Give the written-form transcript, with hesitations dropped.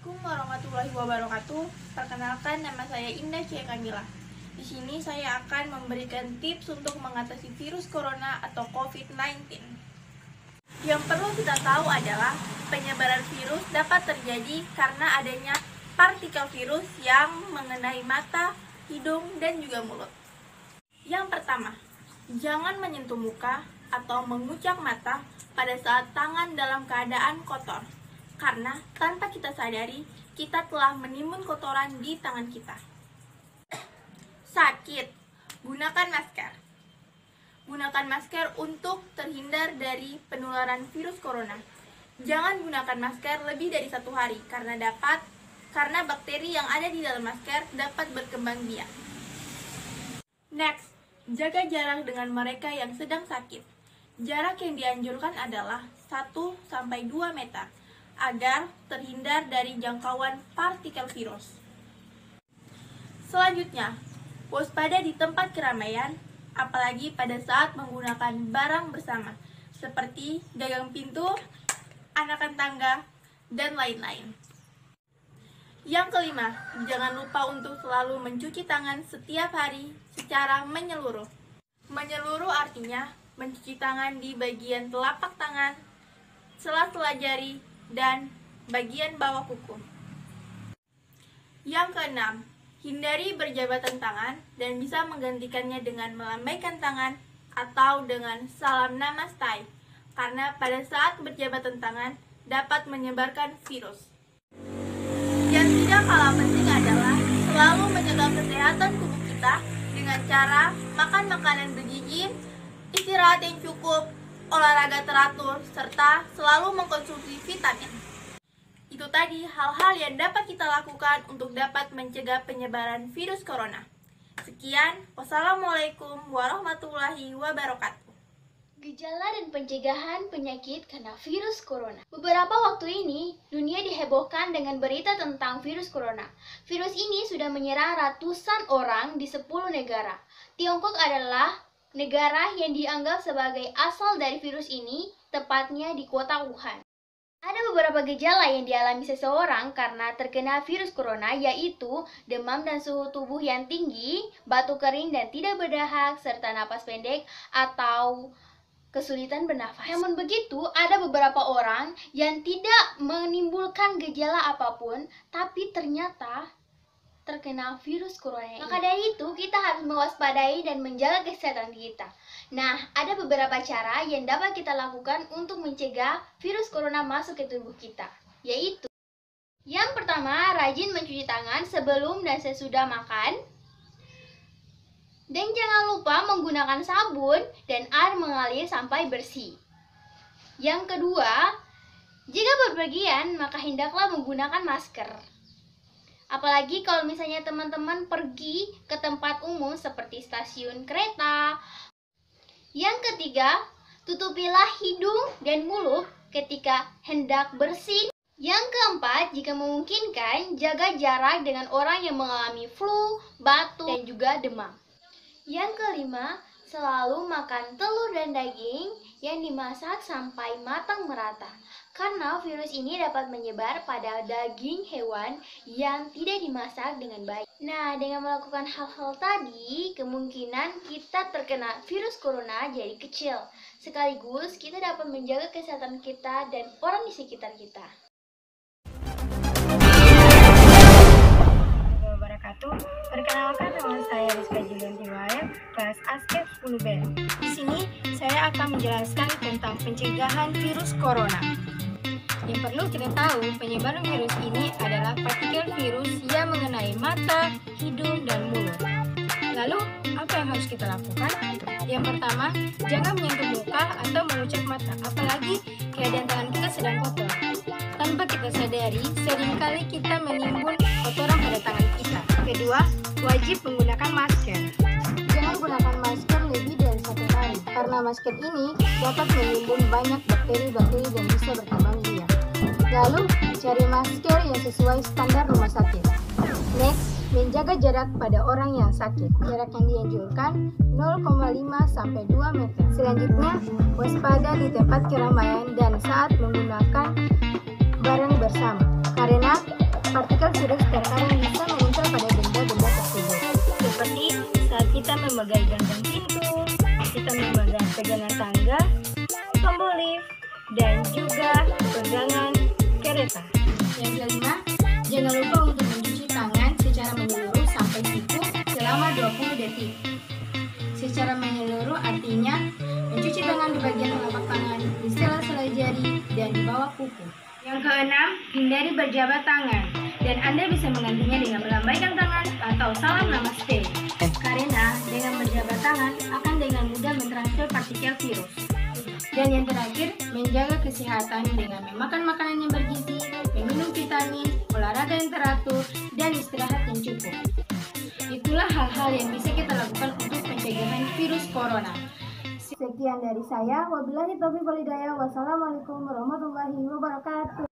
Assalamualaikum warahmatullahi wabarakatuh. Perkenalkan, nama saya Indah C. Kamila. Di sini saya akan memberikan tips untuk mengatasi virus corona atau COVID-19. Yang perlu kita tahu adalah penyebaran virus dapat terjadi karena adanya partikel virus yang mengenai mata, hidung, dan juga mulut. Yang pertama, jangan menyentuh muka atau mengucap mata pada saat tangan dalam keadaan kotor. Karena tanpa kita sadari, kita telah menimbun kotoran di tangan kita. Sakit, gunakan masker. Gunakan masker untuk terhindar dari penularan virus corona. Jangan gunakan masker lebih dari 1 hari karena bakteri yang ada di dalam masker dapat berkembang biak. Next, jaga jarak dengan mereka yang sedang sakit. Jarak yang dianjurkan adalah 1-2 meter agar terhindar dari jangkauan partikel virus. Selanjutnya, waspada di tempat keramaian, apalagi pada saat menggunakan barang bersama, seperti gagang pintu, anakan tangga, dan lain-lain. Yang kelima, jangan lupa untuk selalu mencuci tangan setiap hari secara menyeluruh. Menyeluruh artinya mencuci tangan di bagian telapak tangan, sela-sela jari, dan bagian bawah kuku. Yang keenam, hindari berjabatan tangan dan bisa menggantikannya dengan melambaikan tangan atau dengan salam namaste, karena pada saat berjabatan tangan dapat menyebarkan virus. Yang tidak kalah penting adalah selalu menjaga kesehatan tubuh kita dengan cara makan makanan bergizi, istirahat yang cukup, olahraga teratur, serta selalu mengkonsumsi vitamin. Itu tadi hal-hal yang dapat kita lakukan untuk dapat mencegah penyebaran virus corona. Sekian, wassalamualaikum warahmatullahi wabarakatuh. Gejala dan pencegahan penyakit karena virus corona. Beberapa waktu ini, dunia dihebohkan dengan berita tentang virus corona. Virus ini sudah menyerang ratusan orang di 10 negara. Tiongkok adalah negara yang dianggap sebagai asal dari virus ini, tepatnya di kota Wuhan. Ada beberapa gejala yang dialami seseorang karena terkena virus corona, yaitu demam dan suhu tubuh yang tinggi, batuk kering dan tidak berdahak, serta napas pendek atau kesulitan bernafas. Namun begitu, ada beberapa orang yang tidak menimbulkan gejala apapun, tapi ternyata terkena virus corona ini. Maka dari itu, kita harus mewaspadai dan menjaga kesehatan kita. Nah, ada beberapa cara yang dapat kita lakukan untuk mencegah virus corona masuk ke tubuh kita, yaitu yang pertama, rajin mencuci tangan sebelum dan sesudah makan. Dan jangan lupa menggunakan sabun dan air mengalir sampai bersih. Yang kedua, jika bepergian, maka hendaklah menggunakan masker. Apalagi kalau misalnya teman-teman pergi ke tempat umum seperti stasiun kereta. Yang ketiga, tutupilah hidung dan mulut ketika hendak bersin. Yang keempat, jika memungkinkan, jaga jarak dengan orang yang mengalami flu, batuk, dan juga demam. Yang kelima, selalu makan telur dan daging yang dimasak sampai matang merata. Karena virus ini dapat menyebar pada daging hewan yang tidak dimasak dengan baik. Nah, dengan melakukan hal-hal tadi, kemungkinan kita terkena virus corona jadi kecil. Sekaligus, kita dapat menjaga kesehatan kita dan orang di sekitar kita. Perkenalkan, nama saya Rizka Julianti Wael, kelas ASKEP 10B. Di sini saya akan menjelaskan tentang pencegahan virus corona. Yang perlu kita tahu, penyebaran virus ini adalah partikel virus yang mengenai mata, hidung, dan mulut. Lalu, apa yang harus kita lakukan? Yang pertama, jangan menyentuh muka atau mengucap mata, apalagi keadaan tangan kita sedang kotor. Tanpa kita sadari, seringkali kita menimbun kotoran pada tangan kita. Kedua, wajib menggunakan masker. Jangan gunakan masker lebih dari 1 hari, karena masker ini dapat menimbun banyak bakteri-bakteri dan bisa berkembang biak. Lalu, cari masker yang sesuai standar rumah sakit. Next, menjaga jarak pada orang yang sakit. Jarak yang dianjurkan 0,5-2 meter. Selanjutnya, waspada di tempat keramaian dan saat menggunakan barang bersama. Karena dan juga pegangan kereta. Yang kelima, jangan lupa untuk mencuci tangan secara menyeluruh sampai siku selama 20 detik. Secara menyeluruh artinya mencuci tangan di bagian telapak tangan, di sela-sela jari, dan di bawah kuku. Yang keenam, hindari berjabat tangan, dan Anda bisa menggantinya dengan melambaikan tangan atau salam namaste. Karena dengan berjabat tangan akan dengan mudah mentransfer partikel virus. Dan yang terakhir, menjaga kesehatan dengan memakan makanan yang bergizi, meminum vitamin, olahraga yang teratur, dan istirahat yang cukup. Itulah hal-hal yang bisa kita lakukan untuk pencegahan virus corona. Sekian dari saya. Wabillahi taufiq wal hidayah. Wassalamualaikum warahmatullahi wabarakatuh.